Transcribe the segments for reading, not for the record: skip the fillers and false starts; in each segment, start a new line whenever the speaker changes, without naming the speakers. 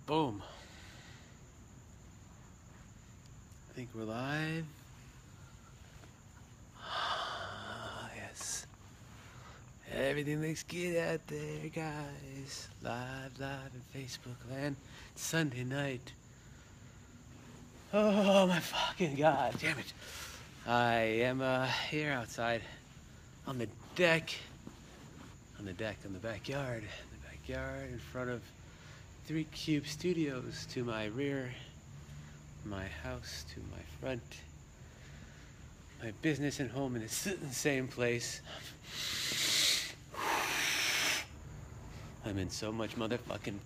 Boom. I think we're live. Yes. Everything looks good out there, guys. Live in Facebook land. It's Sunday night. Oh my fucking god, damn it. I am here outside on the deck. On the backyard. In front of 3 Cube Studios to my rear, my house to my front, my business and home in the same place. I'm in so much motherfucking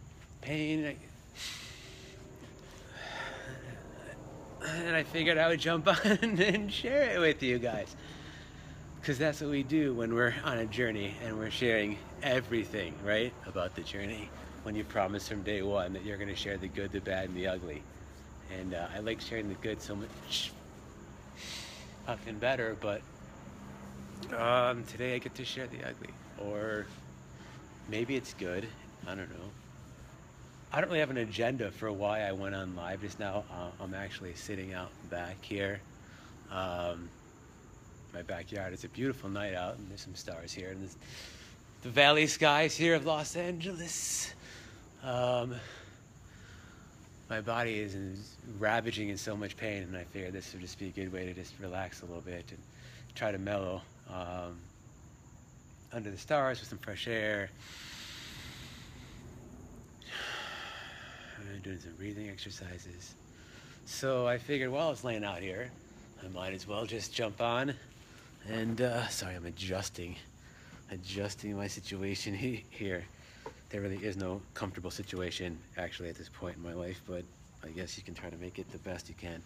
pain. And I figured I would jump on and share it with you guys. Because that's what we do when we're on a journey and we're sharing everything, right, about the journey. When you promise from day one that you're going to share the good, the bad, and the ugly. And I like sharing the good so much fucking better, but today I get to share the ugly. Or maybe it's good. I don't know. I don't really have an agenda for why I went on live just now. I'm actually sitting out back here. My backyard. It's a beautiful night out, and there's some stars here. And the valley skies here of Los Angeles. My body is ravaging in so much pain, and I figured this would just be a good way to just relax a little bit and try to mellow under the stars with some fresh air. I'm doing some breathing exercises. So I figured while I was laying out here, I might as well just jump on and sorry, I'm adjusting my situation here. There really is no comfortable situation actually at this point in my life, but I guess you can try to make it the best you can,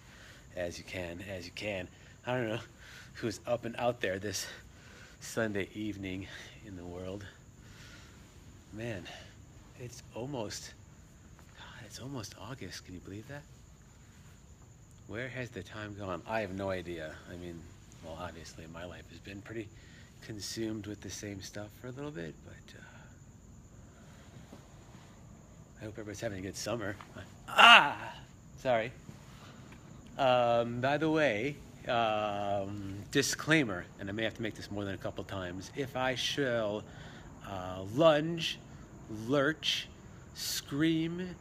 as you can. I don't know who's up and out there this Sunday evening in the world. Man, it's almost August. Can you believe that? Where has the time gone? I have no idea. I mean, well, obviously my life has been pretty consumed with the same stuff for a little bit, but I hope everybody's having a good summer. Sorry. By the way, disclaimer, and I may have to make this more than a couple times. If I shall lunge, lurch, scream,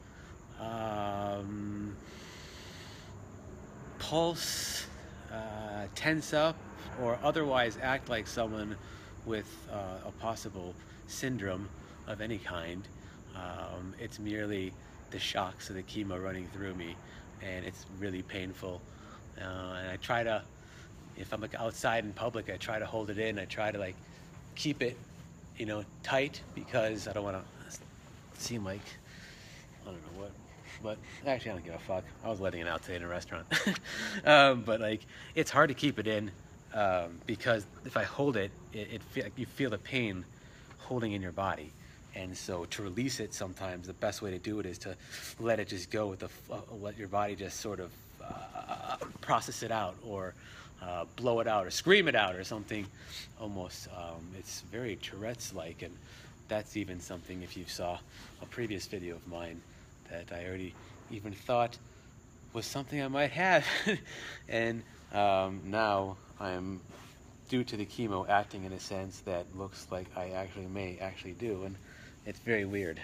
pulse, tense up, or otherwise act like someone with a possible syndrome of any kind, it's merely the shocks of the chemo running through me, and it's really painful. And I try to, if I'm like outside in public, I try to hold it in. I try to like keep it, tight, because I don't want to seem like, I don't know what. But actually, I don't give a fuck. I was letting it out today in a restaurant. But like, it's hard to keep it in because if I hold it, you feel the pain holding in your body. And so to release it, sometimes the best way to do it is to let it just go with let your body just sort of process it out, or blow it out, or scream it out, or something. Almost, it's very Tourette's-like, and that's even something, if you saw a previous video of mine, that I already even thought was something I might have. And now I'm, due to the chemo, acting in a sense that looks like I may actually do, and it's very weird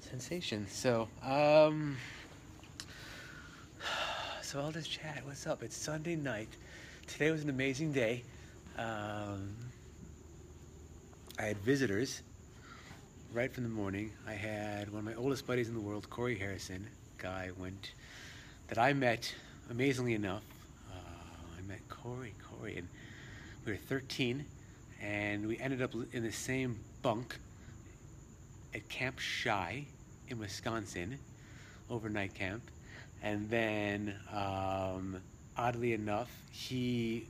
sensation. So I'll just chat. What's up? It's Sunday night. Today was an amazing day. I had visitors right from the morning. I had one of my oldest buddies in the world, Corey Harrison, guy that I met, amazingly enough. I met Corey, and we were 13, and we ended up in the same bunk at Camp Shy in Wisconsin, overnight camp. And then, oddly enough, he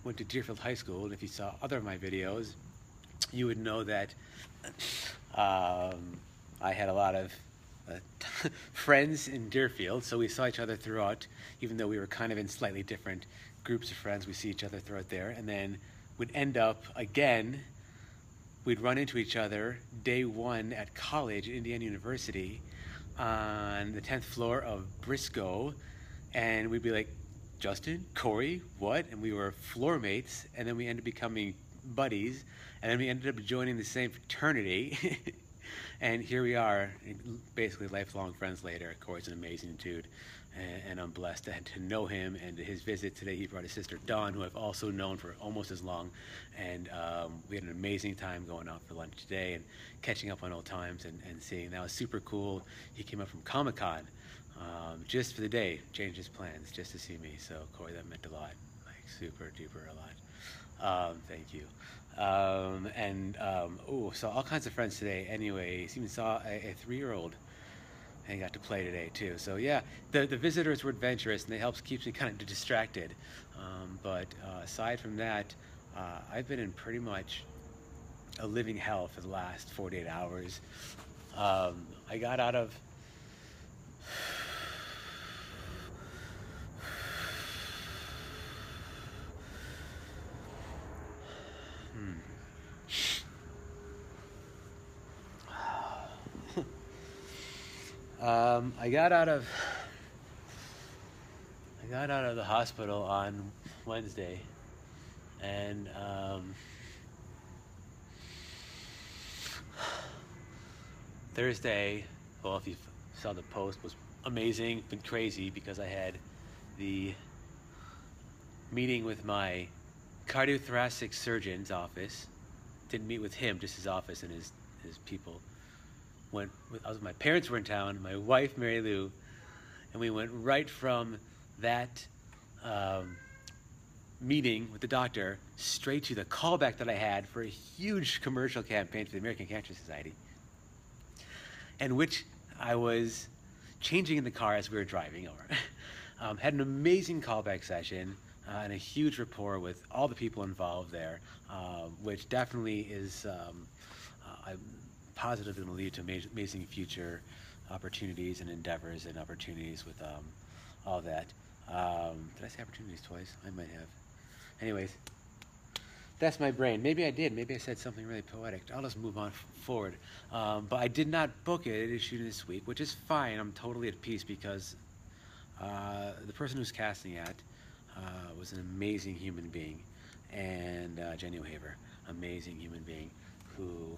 went to Deerfield High School, and if you saw other of my videos, you would know that I had a lot of friends in Deerfield, so we saw each other throughout, even though we were kind of in slightly different groups of friends. We see each other throughout there, and then we'd end up again we'd run into each other day one at college at Indiana University, on the 10th floor of Briscoe, and we'd be like, Justin, Corey, what? And we were floor mates, and then we ended up becoming buddies, and then we ended up joining the same fraternity. And here we are, basically lifelong friends later. Corey's an amazing dude, and I'm blessed to know him. And his visit today, he brought his sister Dawn, who I've also known for almost as long. And we had an amazing time going out for lunch today and catching up on old times and seeing. That was super cool. He came up from Comic-Con just for the day, changed his plans just to see me. So Corey, that meant a lot, like super duper a lot. Thank you. So all kinds of friends today. Anyway, even saw a 3-year-old and got to play today too. So yeah, the visitors were adventurous, and it helps keeps me kind of distracted. But aside from that, I've been in pretty much a living hell for the last 48 hours. I got out of I got out of the hospital on Wednesday, and Thursday, well, if you saw the post, was amazing, been crazy because I had the meeting with my cardiothoracic surgeon's office. Didn't meet with him, just his office and his people. My parents were in town, my wife, Mary Lou, and we went right from that meeting with the doctor straight to the callback that I had for a huge commercial campaign for the American Cancer Society, and which I was changing in the car as we were driving over. Had an amazing callback session and a huge rapport with all the people involved there, which definitely is I'm positive it will lead to amazing future opportunities and endeavors and opportunities with all that. Did I say opportunities twice? I might have. Anyways, that's my brain. Maybe I did. Maybe I said something really poetic. I'll just move on forward. But I did not book it. It issued this week, which is fine. I'm totally at peace because the person who's casting it was an amazing human being, and Jenny O'Haver, amazing human being who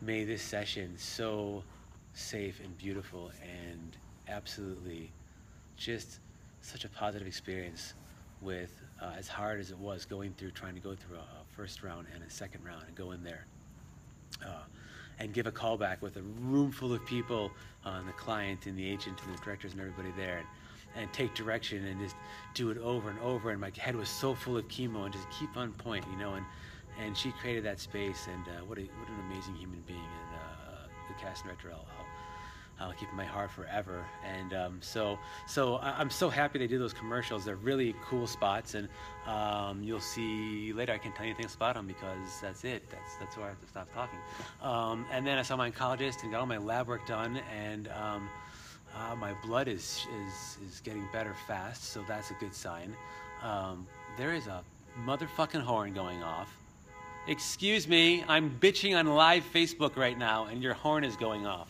made this session so safe and beautiful and absolutely just such a positive experience with as hard as it was trying to go through a first round and a second round and go in there and give a callback with a room full of people, the client and the agent and the directors and everybody there, and take direction and just do it over and over. And my head was so full of chemo and just keep on point, and she created that space, and what an amazing human being, and the casting director I'll keep in my heart forever. And so I'm so happy they do those commercials. They're really cool spots, and you'll see later. I can't tell you anything about them because that's it. That's where I have to stop talking. And then I saw my oncologist and got all my lab work done, and my blood is getting better fast, so that's a good sign. There is a motherfucking horn going off. Excuse me, I'm bitching on live Facebook right now, and your horn is going off.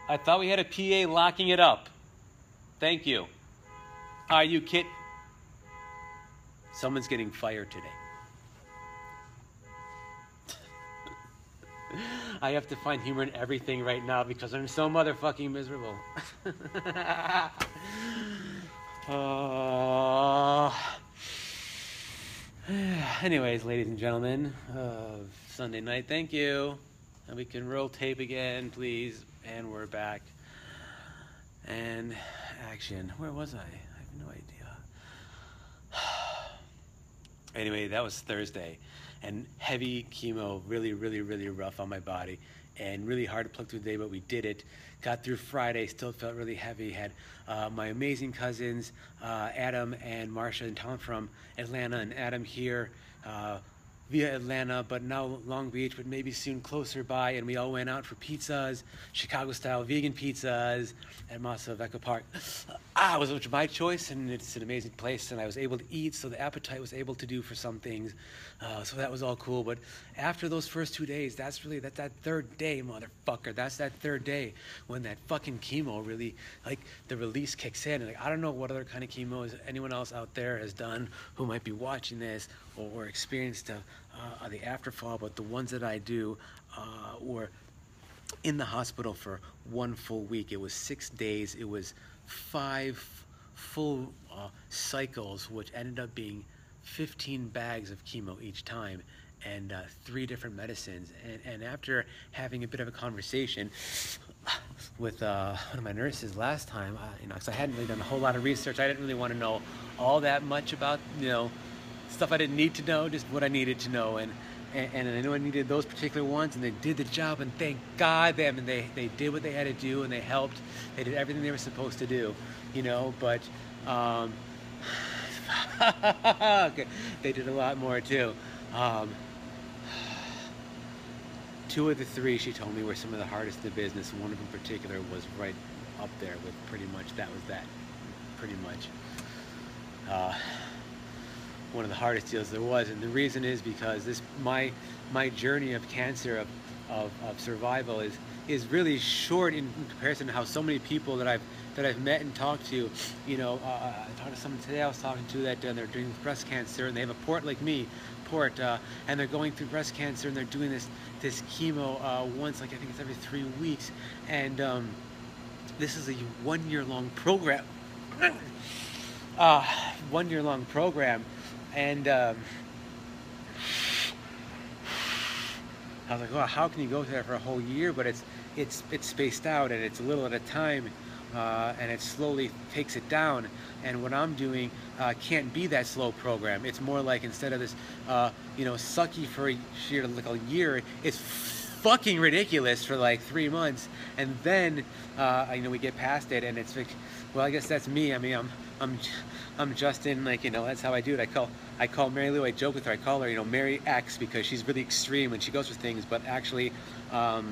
I thought we had a PA locking it up. Thank you. Are you kidding? Someone's getting fired today. I have to find humor in everything right now because I'm so motherfucking miserable. Anyways, ladies and gentlemen, Sunday night, thank you. And we can roll tape again, please. And we're back. And action. Where was I? I have no idea. Anyway, that was Thursday. And heavy chemo, really, really, really rough on my body. And really hard to plug through the day, but we did it. Got through Friday, still felt really heavy. Had my amazing cousins, Adam and Marsha and Tom from Atlanta, and Adam here via Atlanta, but now Long Beach, but maybe soon closer by. And we all went out for pizzas, Chicago-style vegan pizzas at Masa Vecca Park. It was my choice, and it's an amazing place, and I was able to eat, so the appetite was able to do for some things. So that was all cool. But after those first 2 days, that's that third day, motherfucker. That's that third day when that fucking chemo really, like, the release kicks in. And, like, I don't know what other kind of chemo anyone else out there has done who might be watching this or experienced the afterfall, but the ones that I do were in the hospital for 1 full week. It was 6 days. It was 5 full cycles, which ended up being 15 bags of chemo each time, and 3 different medicines. And after having a bit of a conversation with one of my nurses last time, because I hadn't really done a whole lot of research, I didn't really want to know all that much about, stuff I didn't need to know, just what I needed to know. And I knew I needed those particular ones, and they did the job, and thank God them, and they did what they had to do, and they helped. They did everything they were supposed to do, but okay, they did a lot more too. 2 of the 3, she told me, were some of the hardest in the business. One of them in particular was right up there with pretty much pretty much one of the hardest deals there was. And the reason is because my journey of cancer, of survival is really short in comparison to how so many people that I've met and talked to. I talked to someone today I was talking to that they're doing breast cancer, and they have a port like me, and they're going through breast cancer, and they're doing this chemo once, like I think it's every 3 weeks, and this is a 1-year-long program. 1-year-long program, and I was like, well, how can you go through that for a whole year? But it's spaced out, and it's a little at a time, and it slowly takes it down. And what I'm doing can't be that slow program. It's more like, instead of this, sucky for like a year, it's fucking ridiculous for like 3 months, and then we get past it, and it's like, well, I guess that's me. I mean, I'm Justin, that's how I do it. I call Mary Lou, I joke with her, I call her, Mary X, because she's really extreme when she goes for things, but actually,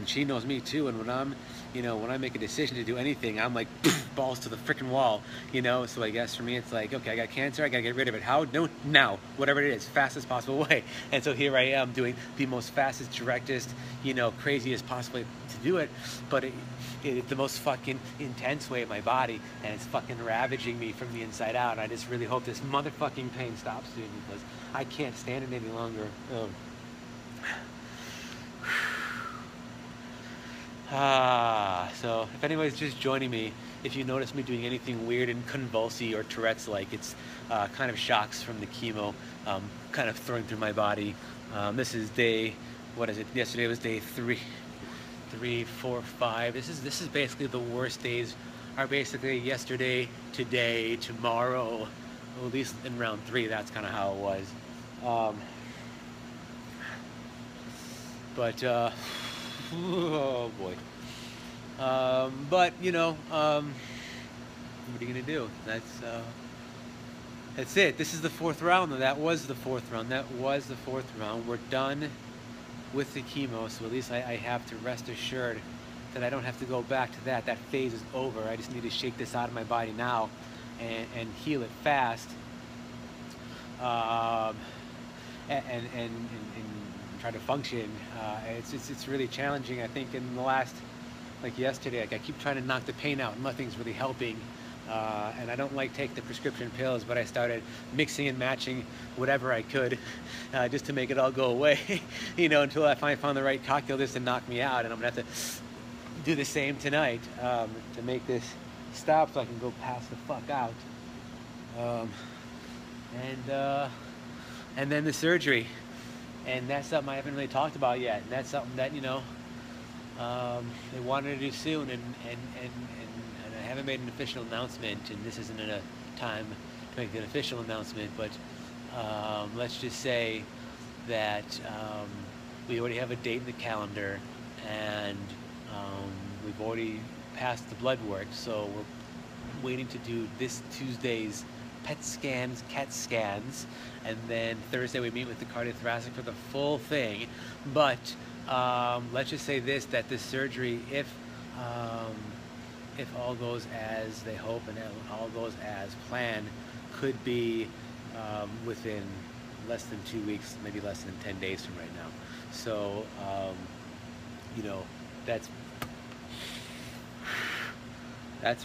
she knows me too, and when I make a decision to do anything, I'm like, balls to the freaking wall, so I guess for me, it's like, okay, I got cancer, I gotta get rid of it. How? No, now, whatever it is, fastest possible way. And so here I am doing the most fastest, directest, craziest possible way to do it, but it's the most fucking intense way of my body, and it's fucking ravaging me from the inside out. And I just really hope this motherfucking pain stops, dude, because I can't stand it any longer. So if anybody's just joining me, if you notice me doing anything weird and convulsy or Tourette's-like, it's kind of shocks from the chemo kind of throwing through my body. This is what is it? Yesterday was day 3, 4, 5. This is basically the worst days. Are basically yesterday, today, tomorrow. Well, at least in round 3, that's kind of how it was. Oh boy. But what are you gonna do? That's it. This is the 4th round. That was the 4th round. We're done with the chemo, so at least I have to rest assured that I don't have to go back to that. That phase is over. I just need to shake this out of my body now and heal it fast, and try to function. It's really challenging. I think in the last, like yesterday, I keep trying to knock the pain out, and nothing's really helping. And I don't like taking the prescription pills, but I started mixing and matching whatever I could just to make it all go away, until I finally found the right cocktail just to knock me out. And I'm gonna have to do the same tonight to make this stop, so I can go pass the fuck out. And then the surgery, and that's something I haven't really talked about yet. And that's something that they wanted to do soon, and I haven't made an official announcement, and this isn't a time to make an official announcement, but let's just say that we already have a date in the calendar, and we've already passed the blood work, so we're waiting to do this Tuesday's PET scans, CAT scans, and then Thursday we meet with the cardiothoracic for the full thing. But let's just say this, that this surgery, if all goes as they hope and all goes as planned, could be within less than 2 weeks, maybe less than 10 days from right now. So, you know, that's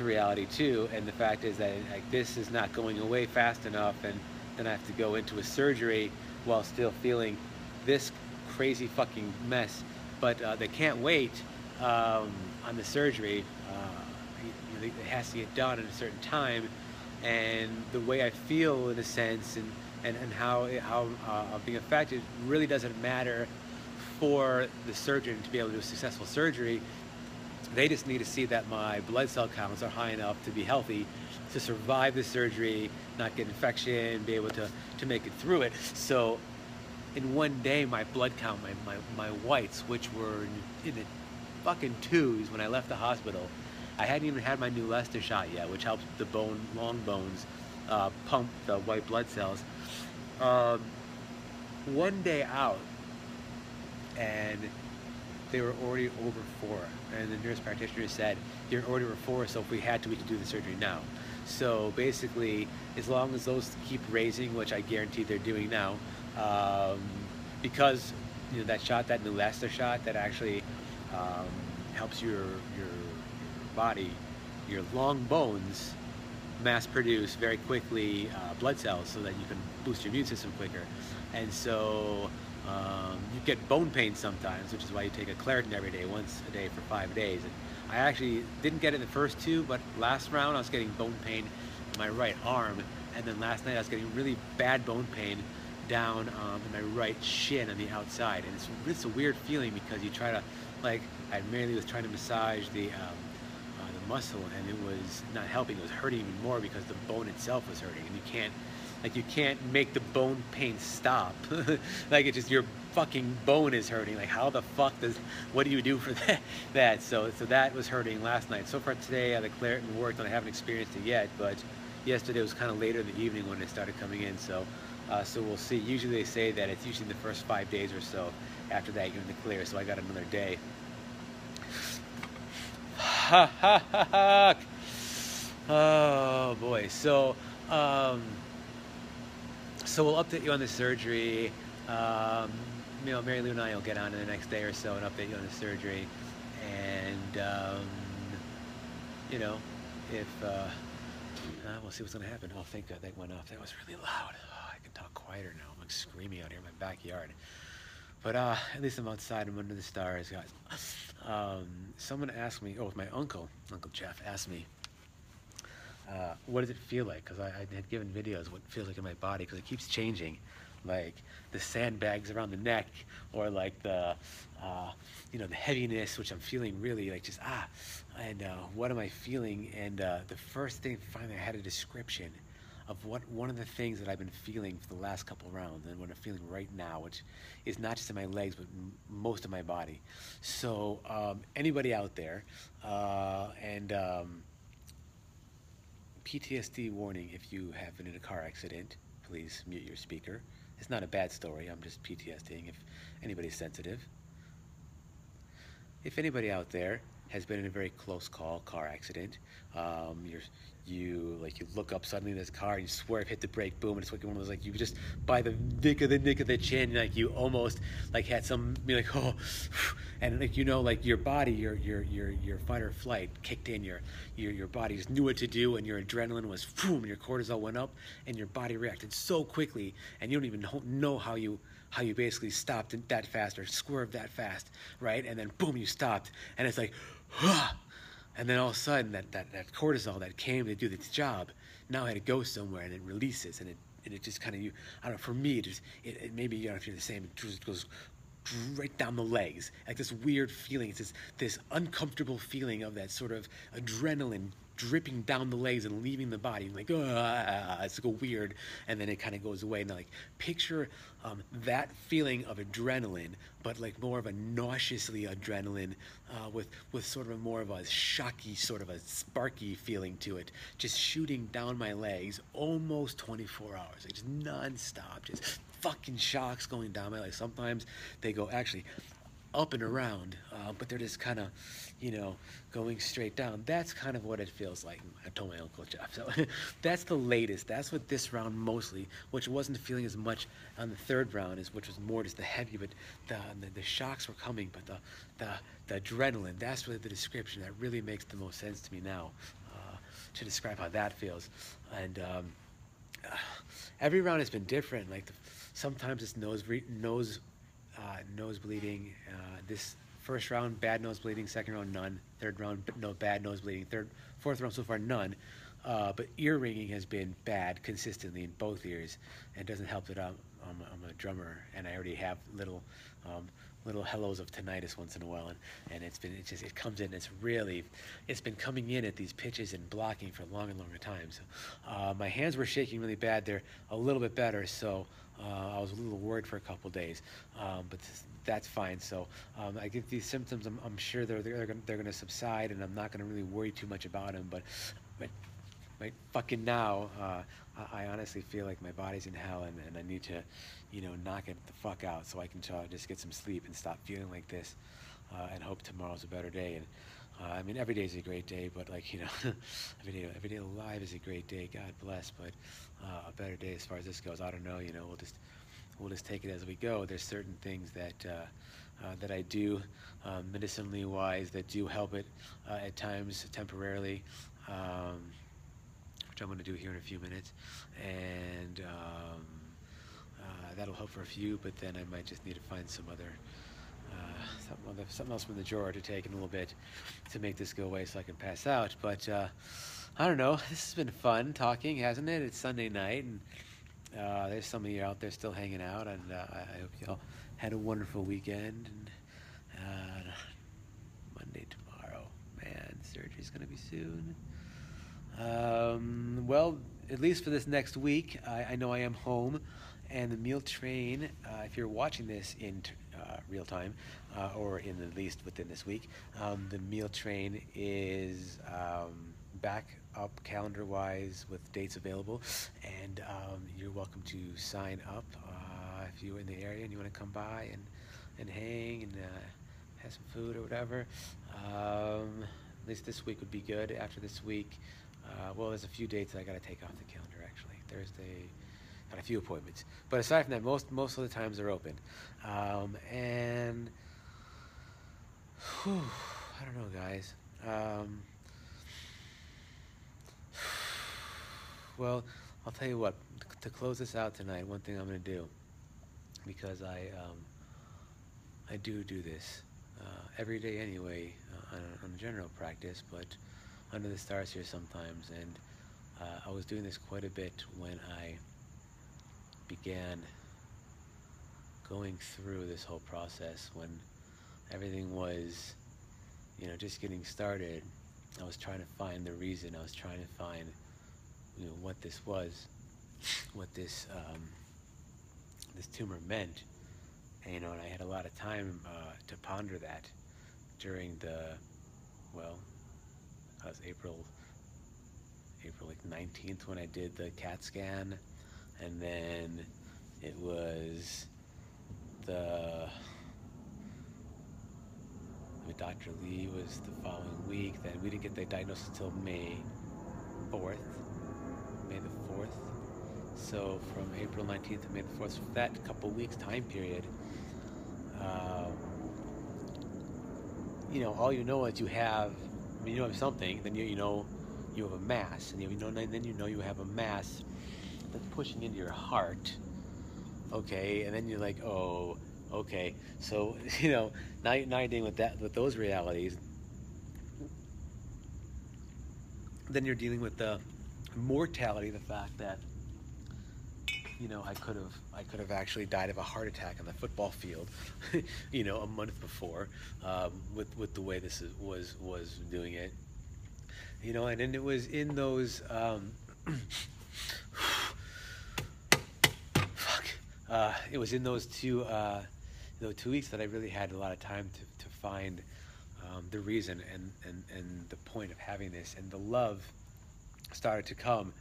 a reality too. And the fact is that like, this is not going away fast enough, and then I have to go into a surgery while still feeling this crazy fucking mess. But they can't wait on the surgery. It has to get done at a certain time, and the way I feel in a sense, and how I'm being affected really doesn't matter for the surgeon to be able to do a successful surgery. They just need to see that my blood cell counts are high enough to be healthy to survive the surgery, not get infection, be able to make it through it. So in one day, my blood count, my whites, which were in the fucking twos when I left the hospital, I hadn't even had my new Leicester shot yet, which helps the long bones pump the white blood cells. One day out, and they were already over 4, and the nurse practitioner said, "You're already over 4, so if we had to, we could do the surgery now." So basically, as long as those keep raising, which I guarantee they're doing now, because you know that shot, that new Leicester shot, that actually helps your body, your long bones, mass produce very quickly blood cells so that you can boost your immune system quicker. And so you get bone pain sometimes, which is why you take a Claritin every day, once a day for 5 days. And I actually didn't get it in the first 2, but last round I was getting bone pain in my right arm, and then last night I was getting really bad bone pain down in my right shin on the outside. And it's a weird feeling because you try to, like, I merely was trying to massage the muscle, and it was not helping. It was hurting even more because the bone itself was hurting, and you can't make the bone pain stop. Like, it's just your fucking bone is hurting. Like, how the fuck what do you do for that? So that was hurting last night. So far today, the Claritin worked, and I haven't experienced it yet, but yesterday was kind of later in the evening when it started coming in. So we'll see. Usually they say that it's usually the first 5 days or so. After that, you're in the clear. So I got another day. Oh boy. So we'll update you on the surgery. You know, Mary Lou and I will get on in the next day or so and update you on the surgery. And you know, if we'll see what's gonna happen. Oh, thank God that went off. That was really loud. Oh, I can talk quieter now. I'm like screaming out here in my backyard. But at least I'm outside. I'm under the stars, guys. Someone asked me, my Uncle Jeff asked me, what does it feel like? Because I had given videos what it feels like in my body, because it keeps changing. Like the sandbags around the neck, or like the, the heaviness, which I'm feeling really like just, and what am I feeling? And the first thing, finally, I had a description of one of the things that I've been feeling for the last couple rounds, and what I'm feeling right now, which is not just in my legs, but most of my body. So anybody out there, and PTSD warning, if you have been in a car accident, please mute your speaker. It's not a bad story, I'm just PTSDing if anybody's sensitive. If anybody out there has been in a very close call car accident, you look up suddenly in this car and you swerve, hit the brake, boom, and it's like one of those, like, you just by the nick of the chin, like you almost like had some, like, oh, and like, like your body, your fight or flight kicked in, your body just knew what to do, and your adrenaline was boom, and your cortisol went up, and your body reacted so quickly, and you don't even know how you basically stopped that fast or swerved that fast, right? And then boom, you stopped, and it's like, and then all of a sudden that cortisol that came to do its job now had to go somewhere, and it releases, and it just kind of, I don't know, for me, it maybe, if you're the same, it just goes right down the legs, like this weird feeling. It's this uncomfortable feeling of that sort of adrenaline dripping down the legs and leaving the body, and like, it's like weird, and then it kind of goes away. And like, picture that feeling of adrenaline, but like more of a nauseously adrenaline, with sort of more of a shocky, sort of a sparky feeling to it, just shooting down my legs almost 24 hours, like just non-stop, just fucking shocks going down my legs. Sometimes they go actually up and around, but they're just kind of, going straight down. That's kind of what it feels like. I told my Uncle Jeff. So that's the latest. That's what this round mostly, which wasn't feeling as much on the third round, which was more just the heavy, but the shocks were coming, but the adrenaline, that's really the description that really makes the most sense to me now, to describe how that feels. And every round has been different. Like sometimes it's nose bleeding. This first round, bad nose bleeding. Second round, none. Third round, no bad nose bleeding. Fourth round so far, none. But ear ringing has been bad consistently in both ears, and it doesn't help that I'm a drummer and I already have little hellos of tinnitus once in a while, and it comes in. It's been coming in at these pitches and blocking for a longer and longer time. So my hands were shaking really bad. They're a little bit better, so I was a little worried for a couple days, but that's fine. So I get these symptoms. I'm sure they're going to subside, and I'm not going to really worry too much about them. But right fucking now, I honestly feel like my body's in hell, and I need to, knock it the fuck out so I can just get some sleep and stop feeling like this, and hope tomorrow's a better day. And I mean, every day is a great day, but like, every day alive is a great day. God bless, but a better day as far as this goes, I don't know. We'll just take it as we go. There's certain things that I do, medicinally wise, that do help it at times temporarily. Which I'm going to do here in a few minutes, and that'll help for a few. But then I might just need to find something else from the drawer to take in a little bit to make this go away, so I can pass out. But I don't know. This has been fun talking, hasn't it? It's Sunday night, and there's some of you out there still hanging out, and I hope y'all had a wonderful weekend. And Monday tomorrow, man, surgery's going to be soon. Well, at least for this next week, I know I am home, and the meal train, if you're watching this in real time, or in at least within this week, the meal train is back up calendar-wise with dates available, and you're welcome to sign up if you're in the area and you want to come by and hang and have some food or whatever. At least this week would be good. After this week, well, there's a few dates I got to take off the calendar, actually. Thursday, got a few appointments. But aside from that, most of the times they're open. And, whew, I don't know, guys. Well, I'll tell you what. To close this out tonight, one thing I'm going to do, because I do this every day anyway, on general practice, but under the stars here sometimes, and I was doing this quite a bit when I began going through this whole process, when everything was, just getting started. I was trying to find the reason. I was trying to find, what this was, what this tumor meant, and, and I had a lot of time to ponder that during it was April like 19th when I did the CAT scan, and then it was Dr. Lee was the following week. Then we didn't get the diagnosis until May the 4th. So from April 19th to May the 4th, so that couple weeks time period, all is you have something, then you have a mass, and then you have a mass that's pushing into your heart. Okay, and then you're like, oh, okay. So now you're dealing with those realities. Then you're dealing with the mortality, the fact that I could have actually died of a heart attack on the football field, a month before, with the way this was doing it. you know. And then it was in those fuck, it was in those 2 weeks that I really had a lot of time to find the reason and the point of having this, and the love started to come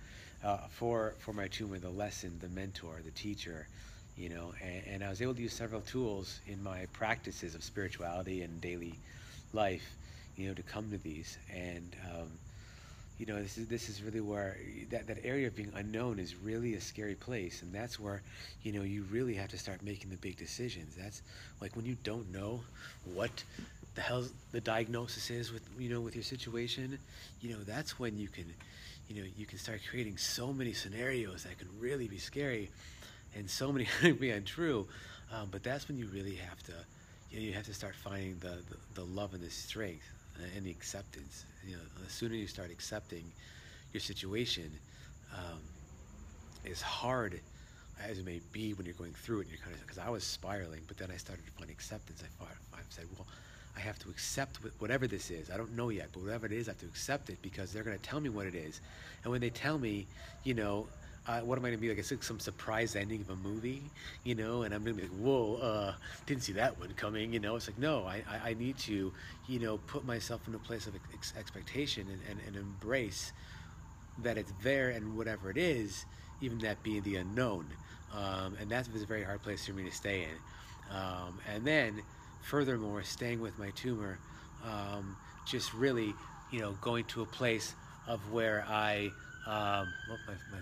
for my tumor, the lesson, the mentor, the teacher, you know. And I was able to use several tools in my practices of spirituality and daily life, you know, to come to these. And you know, this is really where that area of being unknown is really a scary place, and that's where, you know, you really have to start making the big decisions. That's like when you don't know what the hell the diagnosis is with, you know, with your situation, you know, that's when you can, you know, you can start creating so many scenarios that can really be scary, and so many be untrue. But that's when you really have to, you know, you have to start finding the love and the strength and the acceptance. You know, the sooner you start accepting your situation, as hard as it may be when you're going through it, and you're kind of, because I was spiraling, but then I started to find acceptance. I said, well, I have to accept whatever this is. I don't know yet, but whatever it is, I have to accept it, because they're going to tell me what it is. And when they tell me, you know, what am I going to be like? It's like some surprise ending of a movie, you know, and I'm going to be like, whoa, didn't see that one coming, you know. It's like, no, I need to, you know, put myself in a place of expectation and embrace that it's there, and whatever it is, even that being the unknown. And that's a very hard place for me to stay in. And then, furthermore, staying with my tumor, just really, you know, going to a place of where I, my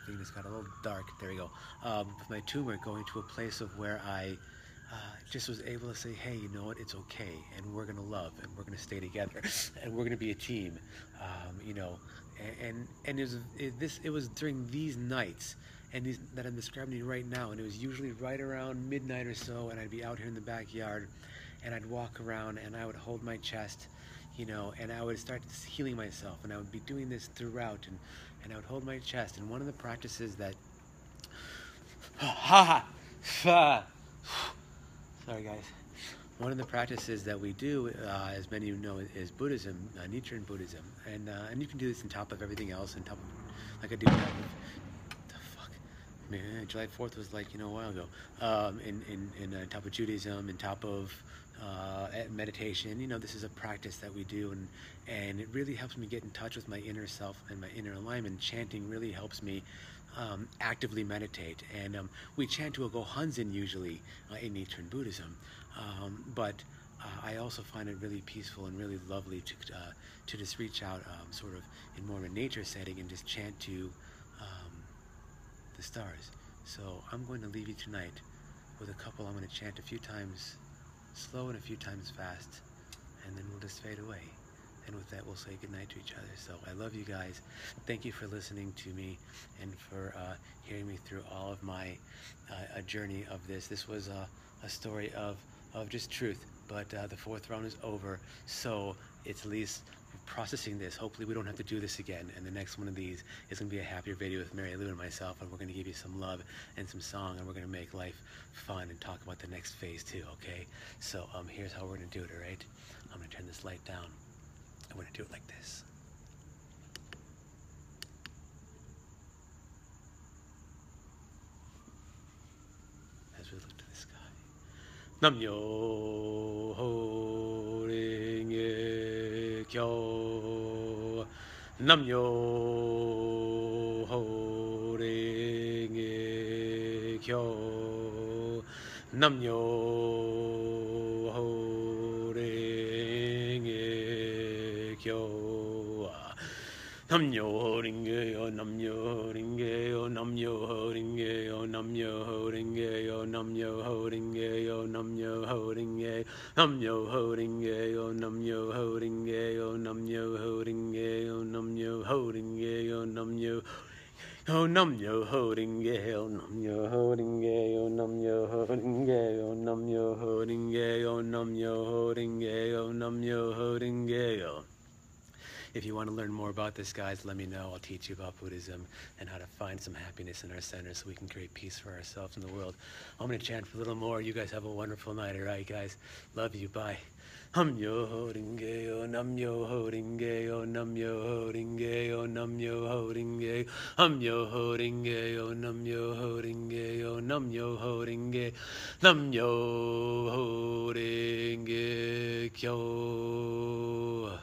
thing just got a little dark. There we go. With my tumor, going to a place of where I just was able to say, hey, you know what, it's okay, and we're gonna love, and we're gonna stay together, and we're gonna be a team, you know. And it was during these nights and these that I'm describing to you right now, and it was usually right around midnight or so, and I'd be out here in the backyard, and I'd walk around, and I would hold my chest, you know, and I would start healing myself, and I would be doing this throughout, and I would hold my chest. And one of the practices that sorry guys, one of the practices that we do, as many of you know, is Buddhism, Nichiren Buddhism, and you can do this on top of everything else, on top of, like I do on top of, the fuck, man, July 4th was like, you know, a while ago, on top of Judaism, on top of meditation. You know, this is a practice that we do, and it really helps me get in touch with my inner self and my inner alignment. Chanting really helps me actively meditate, and we chant to a Gohonzon usually in Nichiren Buddhism, but I also find it really peaceful and really lovely to just reach out sort of in more of a nature setting and just chant to the stars. So I'm going to leave you tonight with a couple I'm going to chant a few times slow and a few times fast, and then we'll just fade away. And with that, we'll say goodnight to each other. So I love you guys. Thank you for listening to me and for hearing me through all of my a journey of this. This was a story of just truth, but the fourth round is over, so it's at least processing this. Hopefully we don't have to do this again, and the next one of these is going to be a happier video with Mary Lou and myself, and we're going to give you some love and some song, and we're going to make life fun and talk about the next phase too, okay? So here's how we're going to do it, all right? I'm going to turn this light down. I'm going to do it like this. As we look to the sky. Nam Yo Ho Ring Ye Kyo. Nam Yo Ho Ring Ye Kyo. Nam Yo Ho Ring Ye Kyo. Nam Yo Ring Ye, Nam Yo Ring Ye, Nam Yo Ring Ye, Nam Yo Ring Ye, Nam Yo Ring Ye, Nam Yo Ring Ye, Nam Yo Ring Ye, Nam Yo Ring Ye, Nam Yo Ring Ye, Nam Yo Ring Ye, Nam Yo Oh, nam yo holding gale, nam yo holding gale, nam yo holding gale, nam yo holding gale, nam yo holding gale, nam yo holding gale. If you want to learn more about this, guys, let me know. I'll teach you about Buddhism and how to find some happiness in our center so we can create peace for ourselves and the world. I'm going to chant for a little more. You guys have a wonderful night, all right, guys? Love you. Bye. Hum yo ho ringe yo nam yo ho ringe yo nam yo ho ringe yo nam yo ho ringe hum yo ho ringe yo nam yo ho ringe yo nam yo ho ringe nam yo ho ringe kyo.